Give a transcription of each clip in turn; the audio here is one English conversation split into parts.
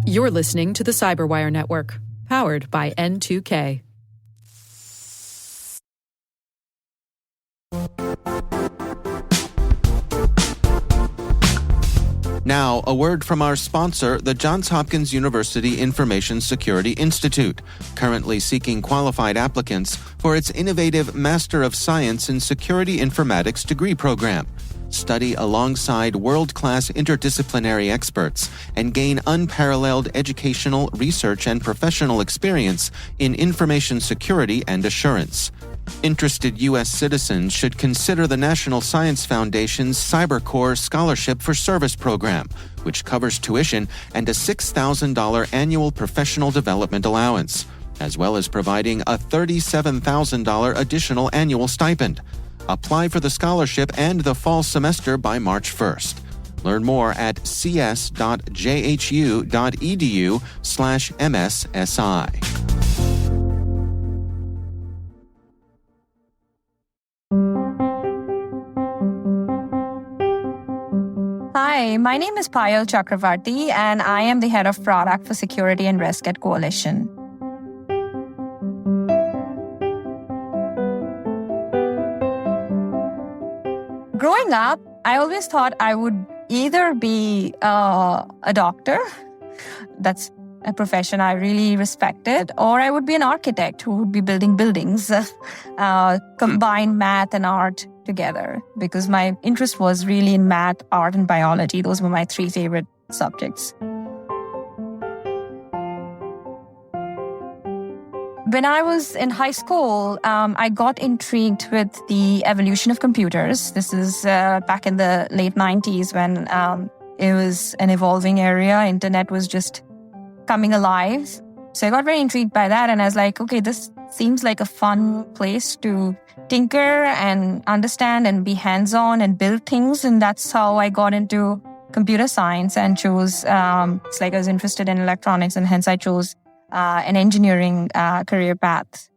You're listening to the Cyberwire Network, powered by N2K. Now, a word from our sponsor, the Johns Hopkins University Information Security Institute, currently seeking qualified applicants for its innovative Master of Science in Security Informatics degree program. Study alongside world-class interdisciplinary experts and gain unparalleled educational, research, and professional experience in information security and assurance. Interested U.S. citizens should consider the National Science Foundation's CyberCore Scholarship for Service program, which covers tuition and a $6,000 annual professional development allowance, as well as providing a $37,000 additional annual stipend. Apply for the scholarship and the fall semester by March 1st. Learn more at cs.jhu.edu/MSSI. Hi, my name is Payal Chakravarty, and I am the head of product for security and risk at Coalition. Growing up, I always thought I would either be a doctor, that's a profession I really respected, or I would be an architect who would be building buildings, combine math and art together, because my interest was really in math, art, and biology. Those were my three favorite subjects. When I was in high school, I got intrigued with the evolution of computers. This is back in the late 90s when it was an evolving area. Internet was just coming alive. So I got very intrigued by that. And I was like, okay, this seems like a fun place to tinker and understand and be hands-on and build things. And that's how I got into computer science and chose, it's like I was interested in electronics, and hence I chose an engineering career path.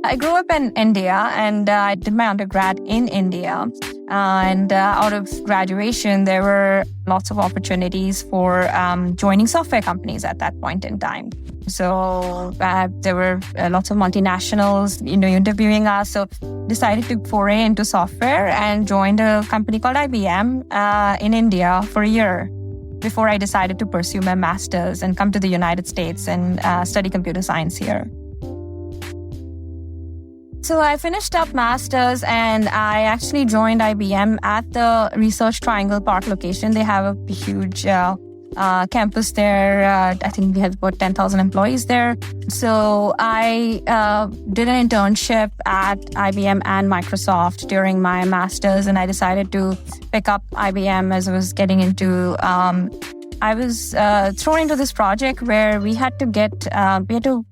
I grew up in India, and I did my undergrad in India. And out of graduation, there were lots of opportunities for joining software companies at that point in time. So there were lots of multinationals, interviewing us. So decided to foray into software and joined a company called IBM in India for a year before I decided to pursue my master's and come to the United States and study computer science here. So I finished up master's, and I actually joined IBM at the Research Triangle Park location. They have a huge campus there. I think we have about 10,000 employees there. So I did an internship at IBM and Microsoft during my master's, and I decided to pick up IBM as I was getting into. I was thrown into this project where we had to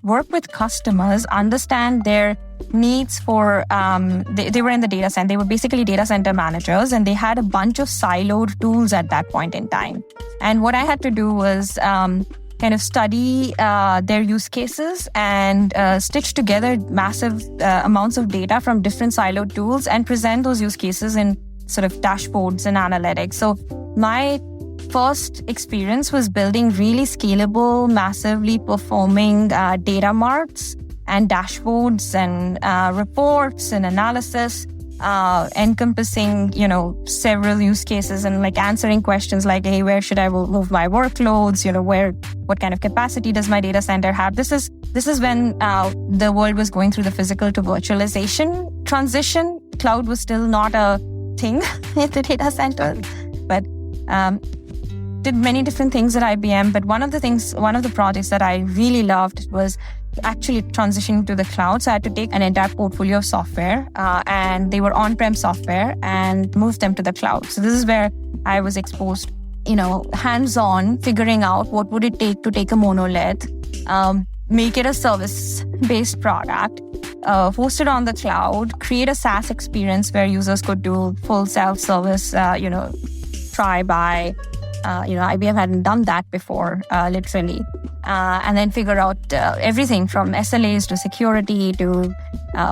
work with customers, understand their needs for, they were in the data center. They were basically data center managers, and they had a bunch of siloed tools at that point in time. And what I had to do was kind of study their use cases and stitch together massive amounts of data from different siloed tools and present those use cases in sort of dashboards and analytics. So my first experience was building really scalable, massively performing data marts and dashboards and reports and analysis, encompassing, several use cases and like answering questions like, hey, where should I move my workloads? What kind of capacity does my data center have? This is when the world was going through the physical to virtualization transition. Cloud was still not a thing in the data center, but did many different things at IBM. But one of the projects that I really loved was actually transitioning to the cloud. So I had to take an entire portfolio of software, and they were on-prem software, and move them to the cloud. So this is where I was exposed, hands-on, figuring out what would it take to take a monolith, make it a service-based product, host it on the cloud, create a SaaS experience where users could do full self-service, try, buy. IBM hadn't done that before, literally. and then figure out everything from SLAs to security to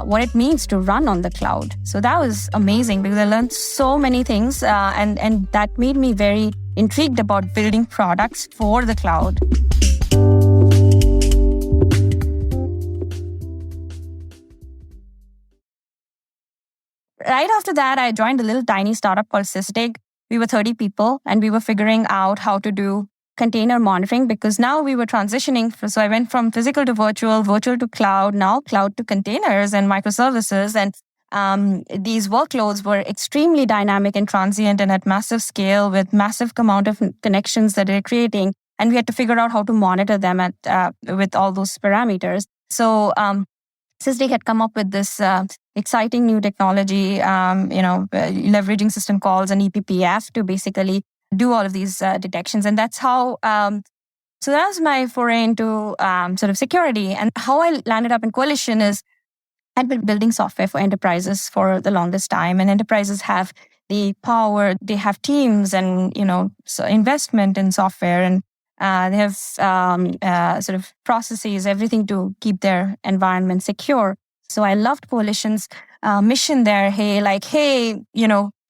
what it means to run on the cloud. So that was amazing because I learned so many things, and that made me very intrigued about building products for the cloud. Right after that, I joined a little tiny startup called Sysdig. We were 30 people, and we were figuring out how to do container monitoring because now we were transitioning. So I went from physical to virtual to cloud, now cloud to containers and microservices. And these workloads were extremely dynamic and transient and at massive scale with massive amount of connections that they're creating. And we had to figure out how to monitor them with all those parameters. So Sysdig had come up with this exciting new technology, leveraging system calls and ePPF to basically do all of these detections. And that's how, so that was my foray into sort of security. And how I landed up in Coalition is I'd been building software for enterprises for the longest time. And enterprises have the power, they have teams and, so investment in software. And they have sort of processes, everything to keep their environment secure. So I loved Coalition's mission there. Hey,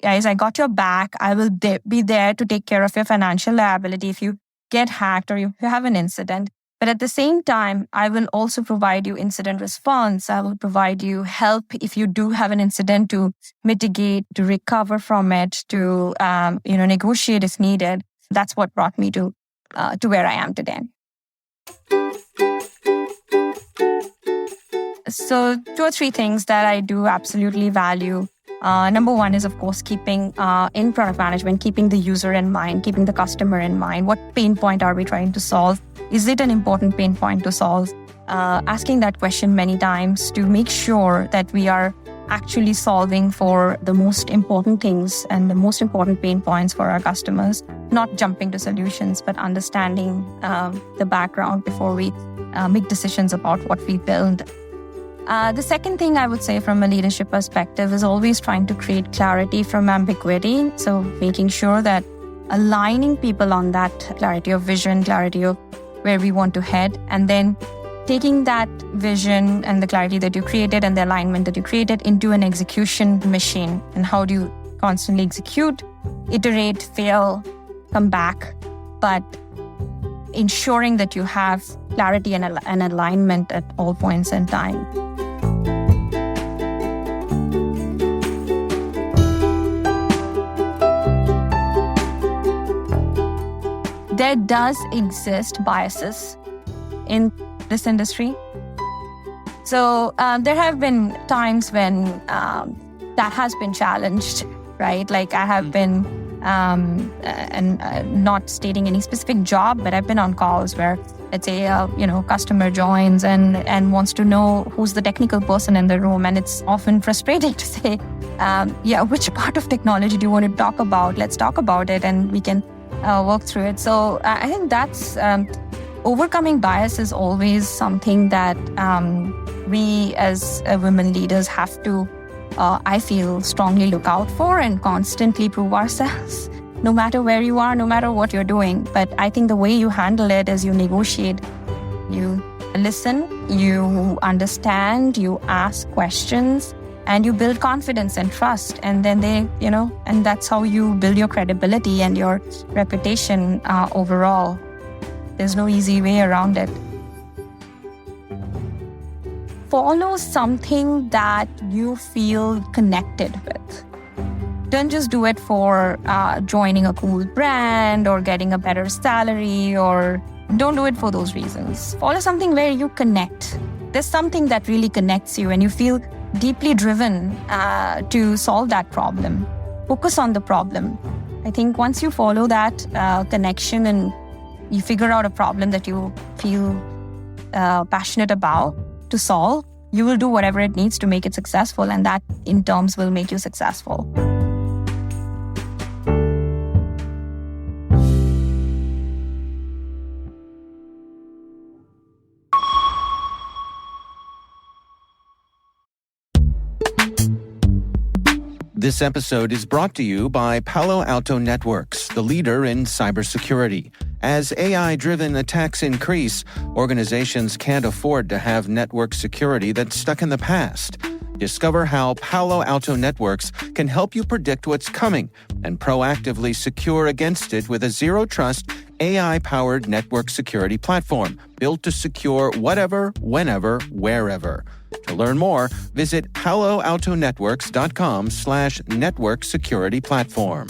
guys, I got your back. I will be there to take care of your financial liability if you get hacked or you have an incident. But at the same time, I will also provide you incident response. I will provide you help if you do have an incident to mitigate, to recover from it, to negotiate if needed. That's what brought me to where I am today. So 2 or 3 things that I do absolutely value. Number one is, of course, keeping in product management, keeping the user in mind, keeping the customer in mind. What pain point are we trying to solve? Is it an important pain point to solve? Asking that question many times to make sure that we are actually solving for the most important things and the most important pain points for our customers, not jumping to solutions, but understanding the background before we make decisions about what we build. The second thing I would say from a leadership perspective is always trying to create clarity from ambiguity. So making sure that aligning people on that clarity of vision, clarity of where we want to head, and then taking that vision and the clarity that you created and the alignment that you created into an execution machine. And how do you constantly execute, iterate, fail, come back, but ensuring that you have clarity and alignment at all points in time. There does exist biases in this industry. So there have been times when that has been challenged, right? Like I have been, not stating any specific job, but I've been on calls where, let's say, customer joins and wants to know who's the technical person in the room. And it's often frustrating to say, which part of technology do you want to talk about? Let's talk about it and we can work through it. So I think that's overcoming bias is always something that we as women leaders have to, I feel, strongly look out for and constantly prove ourselves, no matter where you are, no matter what you're doing. But I think the way you handle it is you negotiate, you listen, you understand, you ask questions, and you build confidence and trust. And then and that's how you build your credibility and your reputation overall. There's no easy way around it. Follow something that you feel connected with. Don't just do it for joining a cool brand or getting a better salary, or don't do it for those reasons. Follow something where you connect. There's something that really connects you and you feel deeply driven to solve that problem. Focus on the problem. I think once you follow that connection and you figure out a problem that you feel passionate about to solve, you will do whatever it needs to make it successful, and that in terms will make you successful. This episode is brought to you by Palo Alto Networks, the leader in cybersecurity. As AI-driven attacks increase, organizations can't afford to have network security that's stuck in the past. Discover how Palo Alto Networks can help you predict what's coming and proactively secure against it with a zero-trust, AI-powered network security platform built to secure whatever, whenever, wherever. To learn more, visit paloaltonetworks.com/network security platform.